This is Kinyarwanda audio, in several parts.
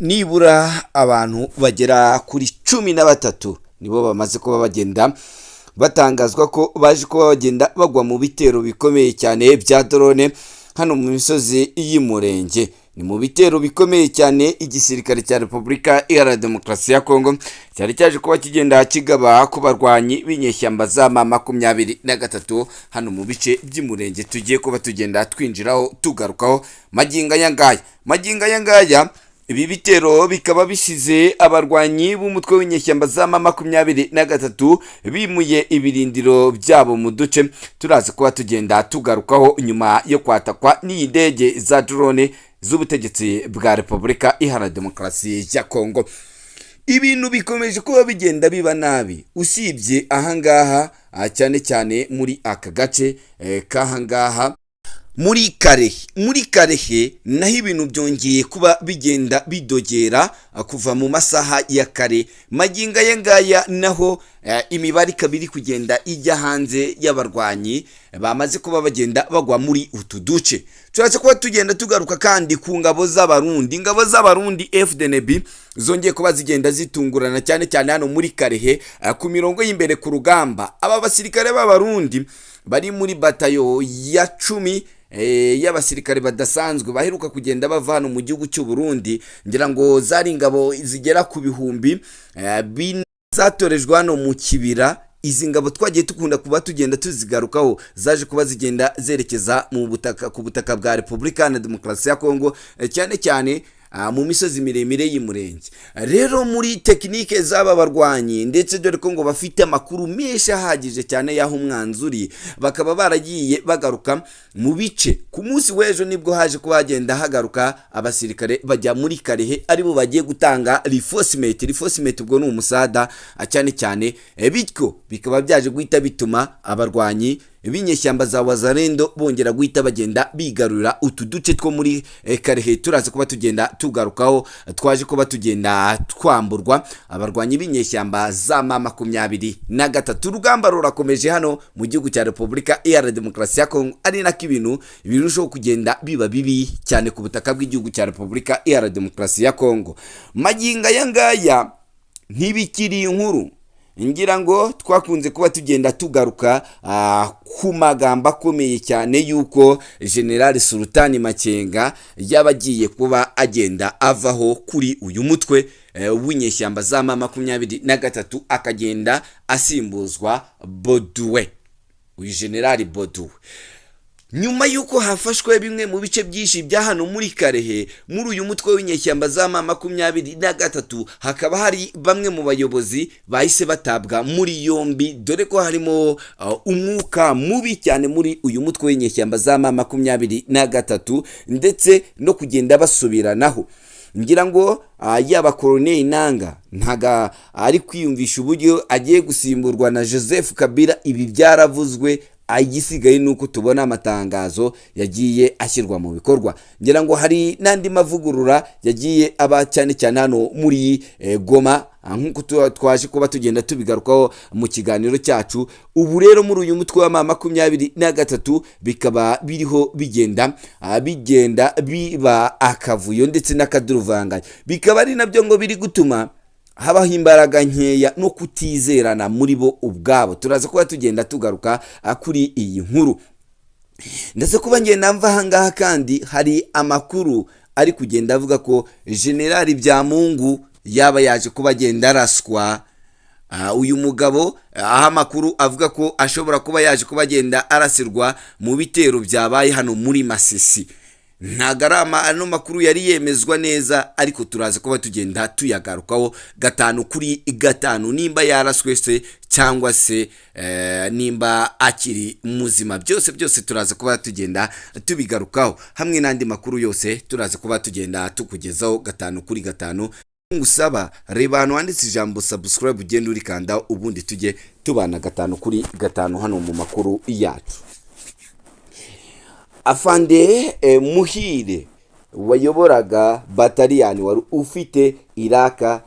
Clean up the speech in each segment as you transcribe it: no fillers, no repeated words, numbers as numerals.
nibura abantu bagera kuri 13 nibo bamaze kuba bagenda batangazwa ko baje kuba bagenda bagwa mu bitero bikomeye cyane bya drone hano mu misozi y'Umurenge. Ni mu bitero bikomeye cyane igisirikare cya Repubulika Iharanira Demokarasi ya Kongo cyari cyaje kuba kigenda kigaba ku barwanyi b'inyeshyamba za M23 hano mu bice by'Umurenge tugiye kuba tugenda twinjiraho tugarukaho maginga yangaya. Ibi bitero bikaba bisize abarwanyi b'umutwe w'inyeshyamba za M23 bimuye ibirindiro byabo mu duce turaza kuba tugenda tugarukaho nyuma yo kwatakwa n'indege za drone z'ubutegetsi bwa Repubulika Iharanira Demokarasi ya Kongo. Ibintu bikomeje kuba bigenda biba nabi usibye ahangaha cyane cyane muri aka gace kahangaha muri Karehe naho ibintu byongeye kuba bigenda bidogera kuva mu masaha ya kare maginga yangaya, naho imibare kabiri kugenda ijya hanze y'abarwanyi bamaze kuba bagenda bagwa muri utu duce. Turaza kuba tugenda tugaruka kandi ku ngabo z'abarundi FDNB zongeye kuba zigenda zitungurana cyane cyane hano muri Karehe ku mirongo y'imbere ku rugamba. Aba basirikare b'abarundi bari muri batayo ya 10 y'abasirikare badasanzwe baheruka kugenda bava hano mu gihugu cy'u Burundi, ngira ngo zari ingabo zigera ku bihumbi zatorejwe hano mu kibira. Izi ngabo twagiye tukunda kuba tugenda tuzigarukaho zaje kuba zigenda zerekeza ku butaka bwa Repubulika Iharanira Demokarasi ya Kongo cyane cyane mu misozi miremire y'Umurenge. Rero muri tekinike z'aba barwanyi ndetse dore ko ngo bafite amakuru menshi ahagije cyane y'aho umwanzuri, bakaba baragiye bagaruka mu bice. Ku munsi w'ejo nibwo haje kuba hagenda hagaruka abasirikare bajya muri Karehe aribo bagiye gutanga reinforcement ubwo ni umusada cyane cyane, bityo bikaba byaje guhita bituma abarwanyi ibinyeshyamba za Wazalendo bongera guhita bagenda bigarurira utu duce two muri Karehe. Turaza kuba tugenda tugarukaho twaje kuba tugenda twamburwa abarwanyi b'inyeshyamba za M23. Urugamba rurakomeje hano mu gihugu cya Repubulika Iharanira Demokarasi ya Kongo, ari nako ibintu birushaho kugenda biba bibi cyane ku butaka bw'igihugu cya Repubulika Iharanira Demokarasi ya Kongo. Maginga yangaya ntibikiri inkuru, ngira ngo twakunze kuba tugenda tugaruka ku magambo akomeye cyane yuko General Sultani Makenga yabagiye kuba agenda avaho kuri uyu mutwe w'inyeshyamba za M23 akagenda asimbuzwa Boduwe, uyu General Boduwe. Nyuma yuko hafashwe bimwe mu bice byinshi bya hano muri Karehe muri uyu mutwe w'inyeshyamba za M23, hakaba hari bamwe mu bayobozi bahise batabwa muri yombi, dore ko harimo umwuka mubi cyane muri uyu mutwe w'inyeshyamba za M23 ndetse no kugenda basubiranaho. Ngira ngo yaba Colonel Nanga ntaga ari kwiyumvisha uburyo agiye gusimburwa na Joseph Kabila. Ibi byaravuzwe, igisigaye nuko tubona amatangazo yagiye ashyirwa mu bikorwa. Ngira ngo hari nandi mavugurura yagiye aba cyane cyane hano muri Goma nkuko twaje kuba tugenda tubigarukaho mu kiganiro cyacu. Ubu rero muri uyu mutwe wa M23 bikaba biriho bigenda biba akavuyo ndetse n'akaduruvanganya, bikaba ari nabyo ngo biri gutuma habaho imbaraga nkeya no kutizerana muri bo ubwabo. Turaza kuba tugenda tugaruka kuri iyi nkuru ndetse kuba ngenda mva ahangaha kandi hari amakuru ari kugenda avuga ko General Byamungu yaba yaje kuba agenda araswa. Uyu mugabo amakuru avuga ko ashobora kuba yaje kuba agenda arasirwa mu bitero byabaye hano muri Masisi. Ntagarama ano makuru yari yemezwa neza, ariko turaza kuba tugenda tuyagarukaho 5 nimba yaraswe se cyangwa se nimba akiri muzima. Byose turaza kuba tugenda tubigarukaho hamwe n'andi makuru yose turaza kuba tugenda tukugezaho 5. Ngusaba reba hano handitse ijambo subscribe ugenda urikanda ubundi tujye tubana 5 hano mu makuru yacu. Afande Muhire wayoboraga bataliyani wari ufite iraka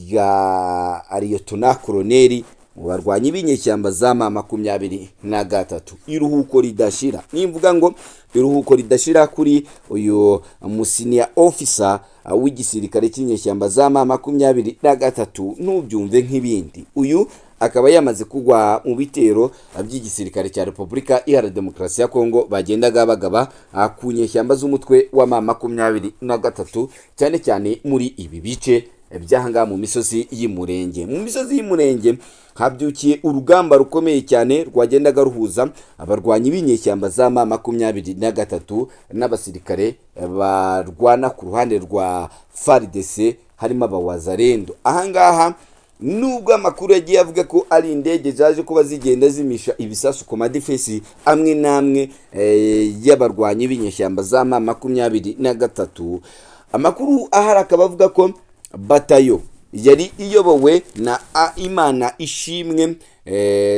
ya Liyetona Koloneli mu barwanyi b'inyeshyamba za M23. Iruhuko ridashira, nimvuga ngo iruhuko ridashira kuri uyu musinia officer w'igisirikare cy'inyeshyamba za M23, ntubyumve nk'ibindi. Uyu akaba yamaze kugwa mu bitero by'igisirikare cya Repubulika Iharanira Demokarasi ya Kongo bagendaga bagaba ku nyeshyamba z'umutwe wa M23, cyane cyane muri ibi bice by'ahangaha mu misozi y'Umurenge. Mu misozi y'Umurenge habyukiye urugamba rukomeye cyane rwagendaga ruhuza abarwanyi b'inyeshyamba za M23 n'abasirikare barwana ku ruhande rwa FARDC, harimo abawazarendo. Ahangaha nubwo amakuru yagiye avuga ko ari indege zaje kuba zigenda zimisha ibisasu ku madefesi amwe n'amwe y'abarwanyi b'inyeshyamba za M23, amakuru ahari akaba avuga ko batayo yari iyobowe na Imana Ishimwe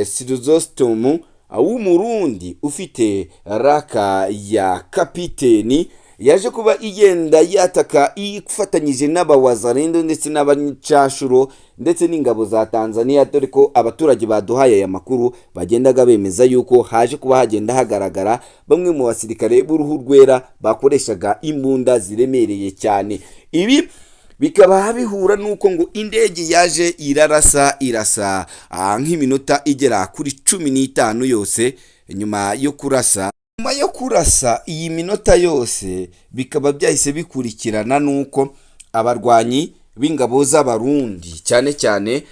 Silozostom w'umurundi ufite raka ya kapiteni, yaje kuba igenda yataka ifatanyije n'abawazarendo ndetse n'abanyacashuro ndetse n'ingabo za Tanzania, dore ko abaturage baduhaye aya makuru bagendaga bemeza yuko haje kuba hagenda hagaragara bamwe mu basirikare b'uruhu rwera bakoreshaga imbunda ziremereye cyane. Ibi bikaba bihura nuko ngo indege yaje irasa nk'iminota igera kuri 15 yose. Nyuma yo kurasa iyi minota yose, bikaba byahise bikurikirana nuko abarwanyi b'ingabo z'abarundi cyane cyane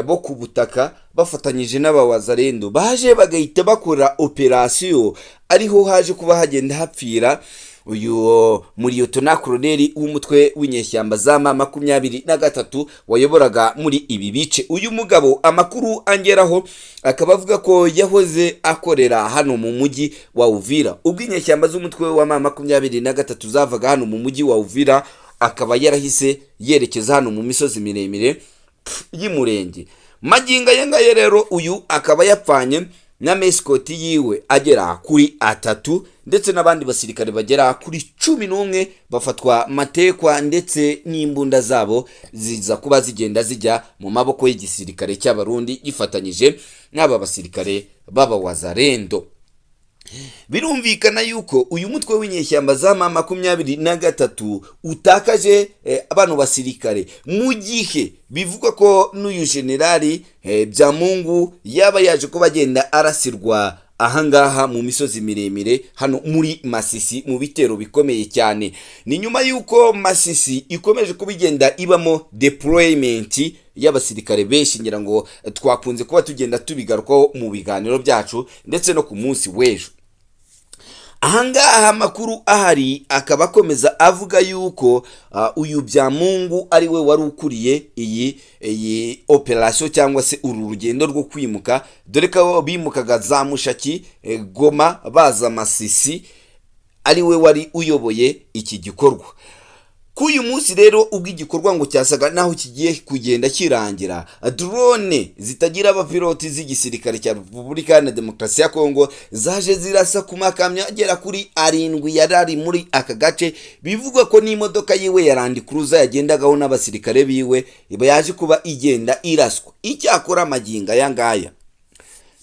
bo ku butaka bafatanyije n'abawazarendo baje bagahita bakora operasiyo, ariho haje kuba hagenda hapfira uyu Liyetona Koloneli w'umutwe w'inyeshyamba za M23 wayoboraga muri ibi bice. Uyu mugabo amakuru angeraho akaba avuga ko yahoze akorera hano mu mujyi wa Uvira. Ubwo inyeshyamba z'umutwe wa M23 zavaga hano mu mujyi wa Uvira, akaba yarahise yerekeza hano mu misozi miremire y'Umurenge. Maginga yangaye rero uyu akaba yapfanye na meskoti yiwe agera kuri 3 ndetse n'abandi basirikare bagera kuri 11 bafatwa matekwa, ndetse n'imbunda zabo ziza kuba zigenda zijya mu maboko y'igisirikare cy'abarundi gifatanyije n'aba basirikare b'abawazarendo. Birumvikana yuko uyu mutwe w'inyeshyamba za M23 utakaje abantu basirikare, mu gihe bivugwa ko n'uyu generali Byamungu yaba yaje ko bagenda arasirwa ahangaha mu misozi miremire hano muri Masisi mu bitero bikomeye cyane. Ni nyuma yuko Masisi ikomeje kubigenda ibamo deployment y'abasirikare benshi, ngira ngo twakunze kuba tugenda tubigarukaho mu biganiro byacu ndetse no ku munsi w'ejo. Ahangaha amakuru ahari akaba akomeza avuga yuko uyu Byamungu ari we wari ukuriye iyi operation cyangwa se uru rugendo rwo kwimuka, dore ko bimukaga za Mushaki, Goma baza Masisi, ari we wari uyoboye iki gikorwa. Kuyu munsi rero ubwo igikorwa ngo cyasaga naho kigiye kugenda kirangira, drone zitagira abapiloti z'igisirikare cya Repubulika Iharanira Demokarasi ya Kongo zaje zirasa ku makamyo agera kuri 7 yarari muri aka gace. Bivugwa ko n'imodoka yiwe ya Land Cruiser yagendagaho n'abasirikare biwe iba yaje kuba igenda iraswa. Icyakora amaginga yangaya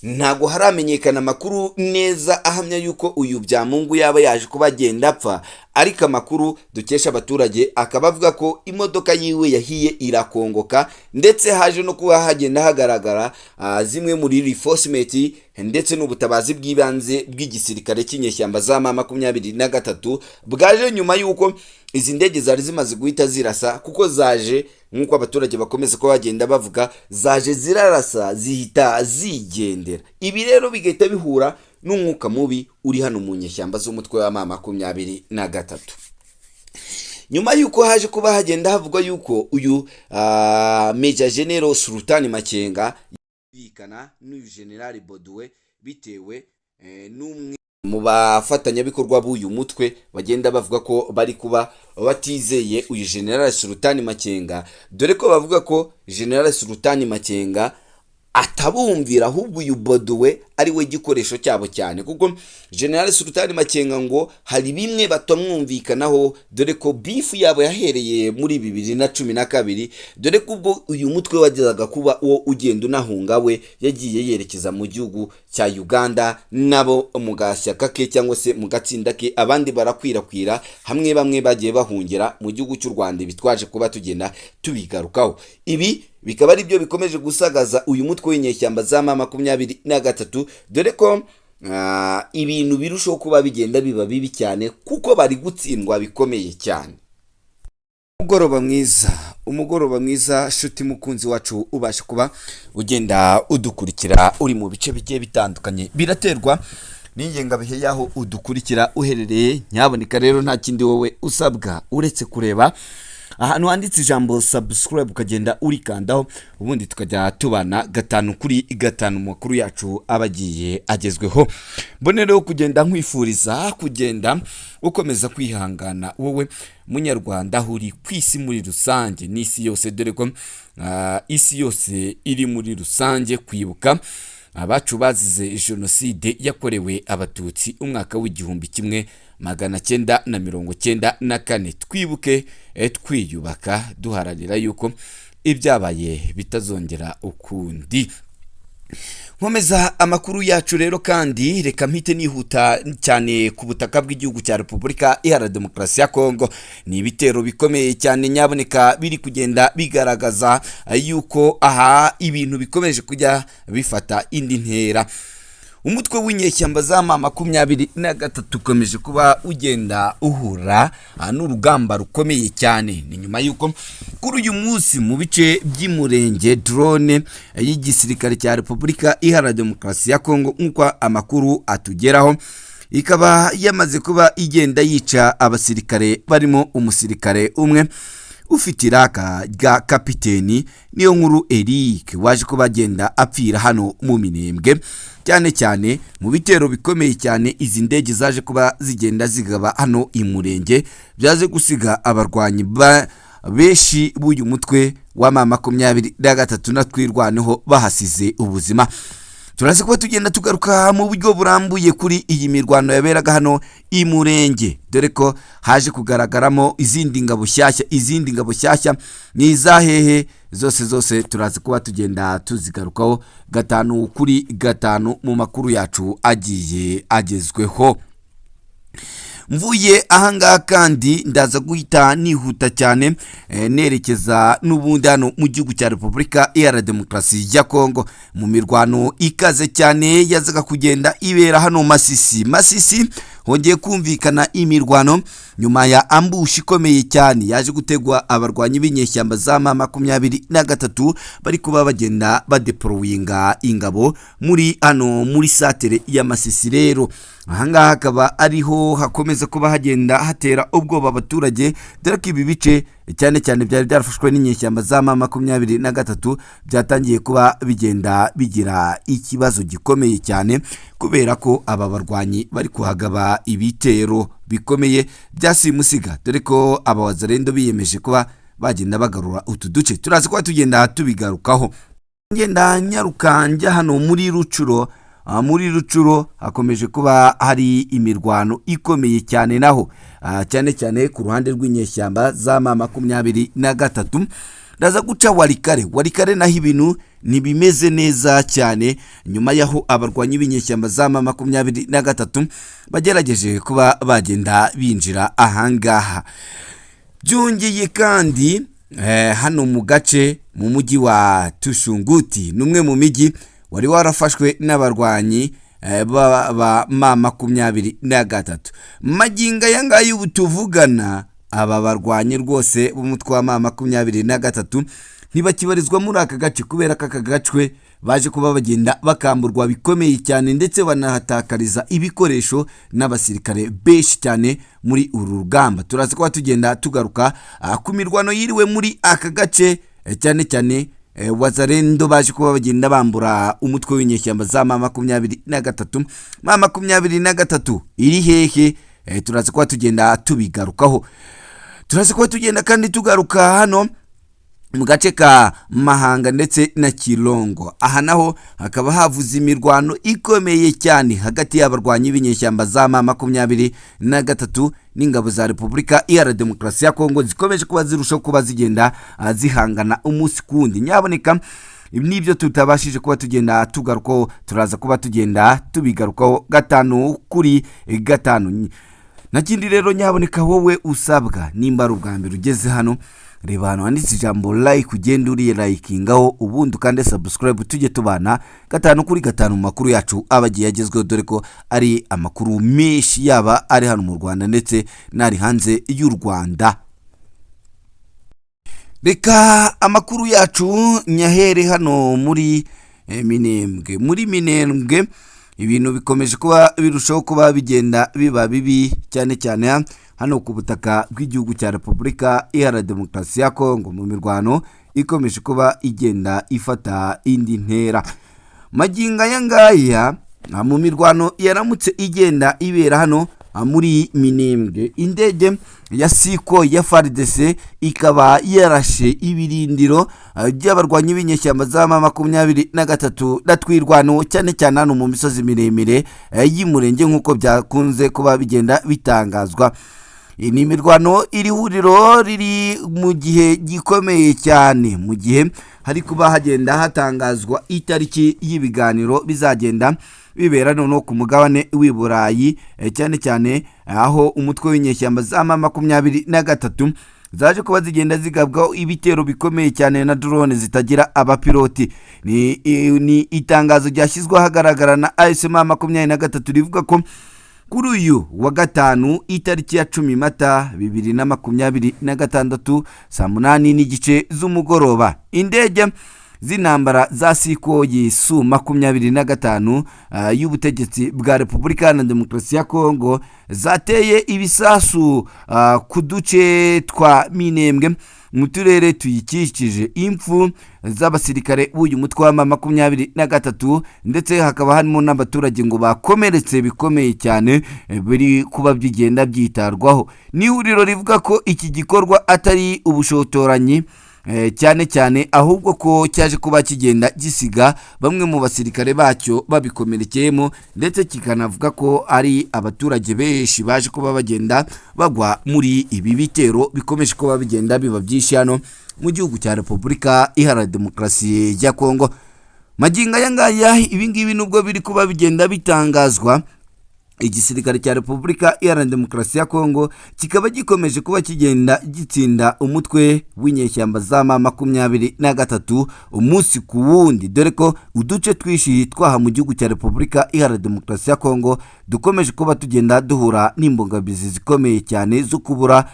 ntago haramenyekana amakuru neza ahamya yuko uyu Byamungu yaba yaje kuba agenda apfa, ariko amakuru dukesha abaturage akaba avuga ko imodoka yiwe yahiye irakongoka, ndetse haje no kuba hagenda hagaragara zimwe muri reinforcement ndetse n'ubutabazi bw'ibanze bw'igisirikare cy'inyeshyamba za M23 bwaje nyuma yuko izi ndege zari zimaze guhita zirasa, kuko zaje nk'uko abaturage bakomeza ko bagenda bavuga, zaje zirarasa zihita zigendera. Ibi rero bigahita bihura n'umwuka mubi uri hano mu nyeshyamba z'umutwe wa M23. Nyuma yuko haje kuba hagenda havugwa yuko uyu Major General Sultani Makenga yikana n'uyu General Bodwe bitewe n'umwe mu bafatanyabikorwa b'uyu mutwe bagenda bavuga ko bari kuba batizeye uyu General Sultani Makenga, dore ko bavuga ko General Sultani Makenga atabumvira, ahubwo uyu Boduwe ari we gikoresho cyabo cyane, kuko General Sultan Makenga ngo hari bimwe batamwumvikanaho, dore ko bifu yabo yahereye muri 2012, dore ko ubwo uyu mutwe wagezaga kuba uwo ugenda unahunga we yagiye yerekeza mu gihugu cya Uganda, nabo mu gashyaka ke cyangwa se mu gatsinda ke abandi barakwirakwira, hamwe bamwe bagiye bahungira mu gihugu cy'u Rwanda, bitwaje kuba tugenda tubigarukaho. Ibi bikaba ari byo bikomeje gusagaza uyu mutwe w'inyeshyamba za M23, dore ko ibintu birushaho kuba bigenda biba bibi cyane, kuko bari gutsindwa bikomeye cyane. Umugoroba mwiza shuti mukunzi wacu, ubasha kuba ugenda udukurikira uri mu bice bigiye bitandukanye, biraterwa n'ingengabihe yaho udukurikira uherereye. Nyaboneka rero nta kindi wowe usabwa uretse kureba ahantu handitse ijambo subscribe, ukagenda urikandaho, ubundi tukajya tubana 5 mu makuru yacu abagiye agezweho. Mbonereho kugenda nkwifuriza kugenda ukomeza kwihangana wowe munyarwanda uri ku isi muri rusange n'isi yose, dore ko isi yose iri muri rusange kwibuka abacu bazize jenoside yakorewe abatutsi umwaka w'1994. twibuke twiyubaka duharanira yuko ibyabaye bitazongera ukundi. Nkomeza amakuru yacu rero, kandi reka mpite nihuta cyane ku butaka bw'igihugu cya Repubulika Iharanira Demokarasi ya Kongo. Ni ibitero bikomeye cyane nyaboneka biri kugenda bigaragaza yuko aha ibintu bikomeje kujya bifata indi ntera. Umutwe w'inyeshyamba za M23 ukomeje kuba ugenda uhura n'urugamba rukomeye cyane. Ni nyuma yuko kuri uyu munsi mu bice by'umurenge drone y'igisirikare cya Repubulika Iharanira Demokarasi ya Kongo, nk'uko amakuru atugeraho, ikaba yamaze kuba igenda yica abasirikare barimo umusirikare umwe ufite iraka rya kapiteni niyo nkuru Eric, waje ko bagenda apfira hano mu Minembwe, cyane cyane mu bitero bikomeye cyane izi ndege zaje kuba zigenda zigaba hano imurenge, byaje gusiga abarwanyi benshi b'uyu mutwe wa M23 na twirwaneho bahasize ubuzima. Turazi kuba tugenda tugaruka mu buryo burambuye kuri iyi mirwano yaberaga hano imurenge, dore ko haje kugaragaramo izindi ngabo shyashya ni izahehe zose turazi kuba tugenda tuzigarukaho 5 mu makuru yacu agiye agezweho. Mvuye ahangaha kandi ndaza guhita nihuta cyane nerekeza n'ubundi hano mu gihugu cya Repubulika Iharanira Demokarasi ya Kongo, mu mirwano ikaze cyane yazaga kugenda ibera hano Masisi. Hongeye kumvikana imirwano nyuma ya ambush ikomeye cyane yaje gutegwa abarwanyi b'inyeshyamba za M23 bari kuba bagenda badeployinga ingabo muri satere ya Masisi. Rero ahangaha hakaba ariho hakomeza kuba hagenda hatera ubwoba abaturage, dore ko ibi bice cyane cyane byari byarafashwe n'inyeshyamba za M23 byatangiye kuba bigenda bigira ikibazo gikomeye cyane, kubera ko aba barwanyi bari kuhagaba ibitero bikomeye byasimusiga, dore ko abawazarendo biyemeje kuba bagenda bagarura utu duce. Turazi kuba tugenda tubigarukaho. Ngenda nyarukanja hano muri Rucuro hakomeje kuba hari imirwano ikomeye cyane naho, cyane cyane ku ruhande rw'inyeshyamba za M23. Ndaza guca Walikare naho ibintu ntibimeze neza cyane, nyuma yaho abarwanyi b'inyeshyamba za M23 bagerageje kuba bagenda binjira ahangaha. Byongeye kandi hano mu gace mu mujyi wa Tushunguti, numwe mu mijyi wari warafashwe n'abarwanyi ba M23. Maginga yangaye ubutuvugana aba barwanyi rwose b'umutwe wa M23 ntibakibarizwa muri aka gace, kubera ko aka gacwe baje kuba bagenda bakamburwa bikomeye cyane, ndetse banahatakariza ibikoresho n'abasirikare benshi cyane muri uru rugamba. Turazi kuba tugenda tugaruka ku mirwano yiriwe muri aka gace, cyane cyane wazarendo baje kuba bagenda bambura umutwe w'inyeshyamba za M23 iri hehe. Turazi kuba tugenda tubigarukaho. Turazi kuba tugenda kandi tugaruka hano mu gace ka Mahanga ndetse na Kirongo. Aha naho hakaba havuze imirwano ikomeye cyane hagati y'abarwanyi b'inyeshyamba za M23 n'ingabo za Repubulika Iharanira Demokarasi ya Kongo zikomeje kuba zirushaho kuba zigenda zihangana umunsi kundi. Nyaboneka nibyo tutabashije kuba tugenda tugarukaho, turaza kuba tugenda tubigarukaho gatanu kuri gatanu. Nakindi rero nyaboneka wowe usabwa nimba ari ubwa mbere ugeze hano, reba hano handitse ijambo like, ugenda uri likingaho, ubundi kandi subscribe, tujye tubana gatanu kuri gatanu mu makuru yacu abagiye yagezweho, dore ko ari amakuru menshi yaba ari hano mu Rwanda ndetse n'ari hanze y'u Rwanda. Reka amakuru yacu nyahere hano muri Minembwe. Muri Minembwe ibintu bikomeje kuba birushaho kuba bigenda biba bibi cyane cyane hano ku butaka bw'igihugu cya Repubulika Iharanira Demokarasi ya Kongo, mu mirwano ikomeje kuba igenda ifata indi ntera. Maginga yangaya mu mirwano yaramutse igenda ibera hano muri Minembwe, indege ya Siko ya FARDC ikaba yarashe ibirindiro by'abarwanyi b'inyeshyamba za M23 datwirwano cyane cyane hano mu misozi miremire y'Umurenge nk'uko byakunze kuba bigenda bitangazwa. Ni imirwano iri huriro riri mu gihe gikomeye cyane, mu gihe hari kuba hagenda hatangazwa itariki y'ibiganiro bizagenda bibera no ku mugabane w'i Burayi, cyane cyane aho umutwe w'inyeshyamba za M23 zaje kuba zigenda zigabwaho ibitero bikomeye cyane na drone zitagira abapiloti. Ni itangazo ryashyizwe ahagaragara na ASM M23 rivuga ko kuri uyu wa gatanu itariki ya 10 Mata 2026 saa 8:30 z'umugoroba, indege z'intambara za Siko Yesu 25 y'ubutegetsi bwa Repubulika Iharanira Demokarasi ya Kongo zateye ibisasu ku duce twa Minembwe mu turere tuyikikije. Impfu z'abasirikare b'uyu mutwe wa M23 ndetse hakaba harimo n'abaturage ngo bakomeretse bikomeye cyane biri kuba bigenda byitarwaho. Ni ihuriro rivuga ko iki gikorwa atari ubushotoranyi cyane cyane, ahubwo ko cyaje kuba kigenda gisiga bamwe mu basirikare bacyo babikomerekeyemo, ndetse kikanavuga ko ari abaturage benshi baje kuba bagenda bagwa muri ibi bitero bikomeje kuba bigenda biba byinshi hano mu gihugu cya Repubulika Iharanira Demokarasi ya Kongo. Maginga yangaya ibingibi nubwo biri kuba bigenda bitangazwa, igisirikare cya Repubulika Iharanira Demokarasi ya Kongo kikaba gikomeje kuba kigenda gitsinda umutwe w'inyeshyamba za M23 umunsi ku wundi, dore ko uduce twishi twaha mu gihugu cya Repubulika Iharanira Demokarasi ya Kongo dukomeje kuba tugenda duhura n'imbogamizi zikomeye cyane zo kubura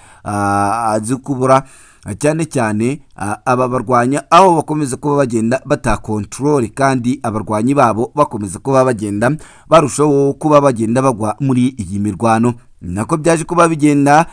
cyane cyane aba barwanya, aho bakomeza kuba bagenda batakontrole kandi abarwanyi babo bakomeza kuba bagenda barushaho kuba bagenda bagwa muri iyi mirwano. Nako byaje kuba bigenda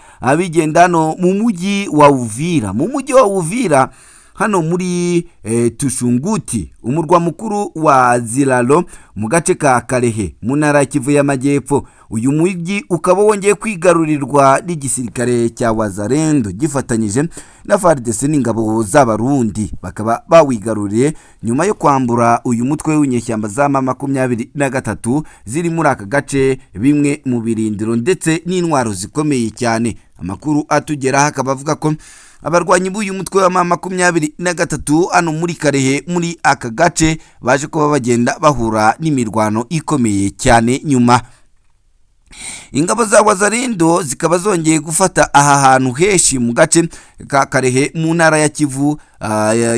no mu mujyi wa Uvira. Mu mujyi wa Uvira hano muri Tushunguti, umurwa mukuru wa Ziralo mu gace ka Karehe mu ntara ya Kivu y'Amajyepfo. Uyu mujyi ukaba wongeye kwigarurirwa n'igisirikare cya Wazalendo gifatanyije na FARDC n'ingabo z'Abarundi, bakaba bawigaruriye nyuma yo kwambura uyu mutwe w'inyeshyamba za M23 ziri muri aka gace bimwe mu birindiro ndetse n'intwaro zikomeye cyane. Amakuru atugeraho akaba avuga ko abarwanyi b'uyu mutwe wa M23 hano muri Karehe muri aka gace baje kuba bagenda bahura n'imirwano ikomeye cyane. Nyuma ingabo za Wazalendo zikaba zongeye gufata aha hantu heshi mu gace ka Karehe mu ntara ya Kivu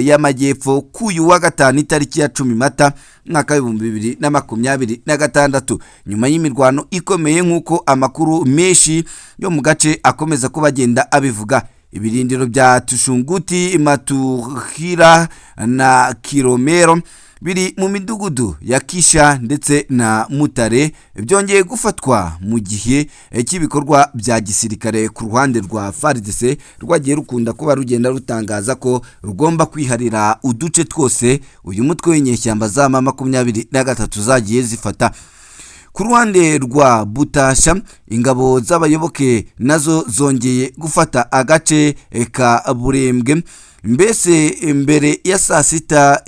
y'Amajyepfo kuyu wa gatanu itariki ya 10 Mata 2026, nyuma y'imirwano ikomeye nk'uko amakuru menshi yo mu gace akomeza kuba agenda abivuga. Ibirindiro bya Tushunguti, Matuhira na Kilomero biri mu midugudu ya Kisha ndetse na Mutare byongeye gufatwa mu gihe cy'ibikorwa bya gisirikare ku ruhande rwa FARDC rwagiye rukunda kuba rugenda rutangaza ko rugomba kwiharira uduce twose uyu mutwe w'inyeshyamba za M23 zagiye zifata. ku ruhande rwa Butasha ingabo z'abayoboke nazo zongeye gufata agace ka Burembwe. Mbese imbere ya saa sita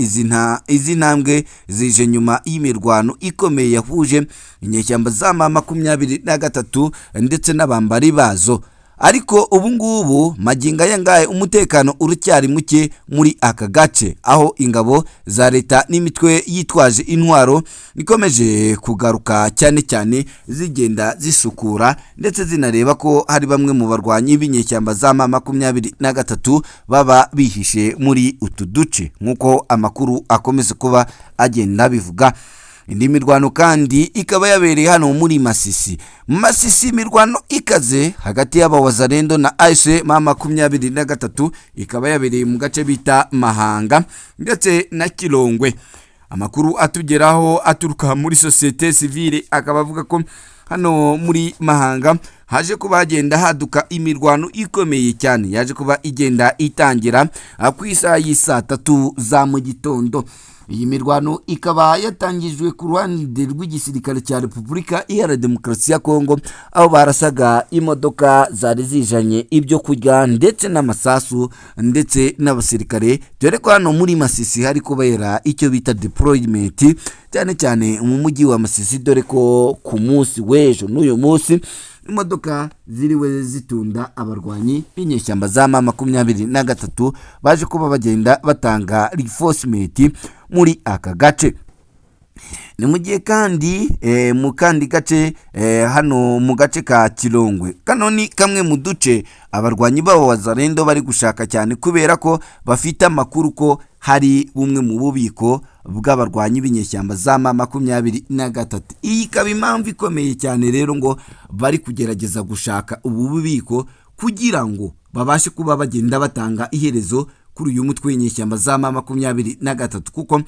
izi ntambwe zije nyuma y'imirwano ikomeye yahuje inyeshyamba za M23 ndetse n'abambari bazo. Ariko ubu ngubu magingo aya ngaya umutekano urucyari muke muri aka gace, aho ingabo za leta n'imitwe yitwaje intwaro ikomeje kugaruka cyane cyane zigenda zisukura ndetse zinareba ko hari bamwe mu barwanyi b'inyeshyamba za M23 baba bihishe muri utu duce, nk'uko amakuru akomeza kuba agenda bivuga. Indi mirwano kandi ikaba yabereye hano muri Masisi. Masisi mirwano ikaze hagati y'abawazarendo na AFC M23 ikaba yabereye mu gace bita Mahanga ndetse na Kirongwe. Amakuru atugeraho aturuka muri societe civile akaba avuga ko hano muri Mahanga haje kuba hagenda haduka imirwano ikomeye cyane, yaje kuba igenda itangira ku isaha y'isa 3 za mu gitondo. Iyi mirwano ikaba yatangijwe ku ruhande rw'igisirikare cya Repubulika Iharanira Demokarasi ya Kongo, aho barasaga imodoka zari zijanye ibyo kurya ndetse n'amasasu ndetse n'abasirikare, dore ko hano muri Masisi hari kubera icyo bita deployment cyane cyane mu mujyi wa Masisi, dore ko ku munsi w'ejo n'uyu munsi imodoka ziriwe zitunda abarwanyi b'inyeshyamba za M23 baje kuba bagenda batanga reinforcement muri aka gace. Ni mu gihe kandi mu kandi gace hano mu gace ka Kirongwe, kano ni kamwe mu duce abarwanyi b'abawazarendo bari gushaka cyane kubera ko bafite amakuru ko hari bumwe mu bubiko bw'abarwanyi b'inyeshyamba za M23. Iyi ikaba impamvu ikomeye cyane rero ngo bari kugerageza gushaka ubu bubiko kugira ngo babashe kuba bagenda batanga iherezo kuri uyu mutwe w'inyeshyamba za M23, kuko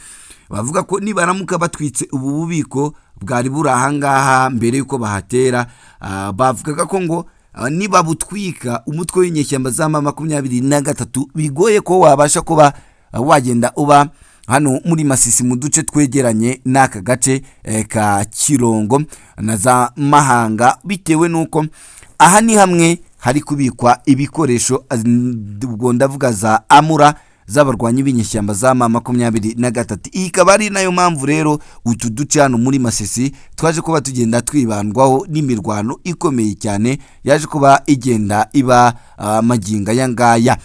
bavuga ko nibaramuka batwitse ubu bubiko bwari buri ahangaha mbere yuko bahatera, bavugaga ko ngo niba butwika umutwe w'inyeshyamba za M23 bigoye ko wabasha kuba wagenda uba hano muri Masisi mu duce twegeranye n'aka gace ka Kirongo na za Mahanga, bitewe nuko aha ni hamwe hari kubikwa ibikoresho, ubwo ndavuga za amura z'abarwanyi b'inyeshyamba za M23. Iyi ikaba ari nayo mpamvu rero utu duce hano muri Masisi twaje kuba tugenda twibandwaho n'imirwano ikomeye cyane yaje kuba igenda iba magingo aya ngaya.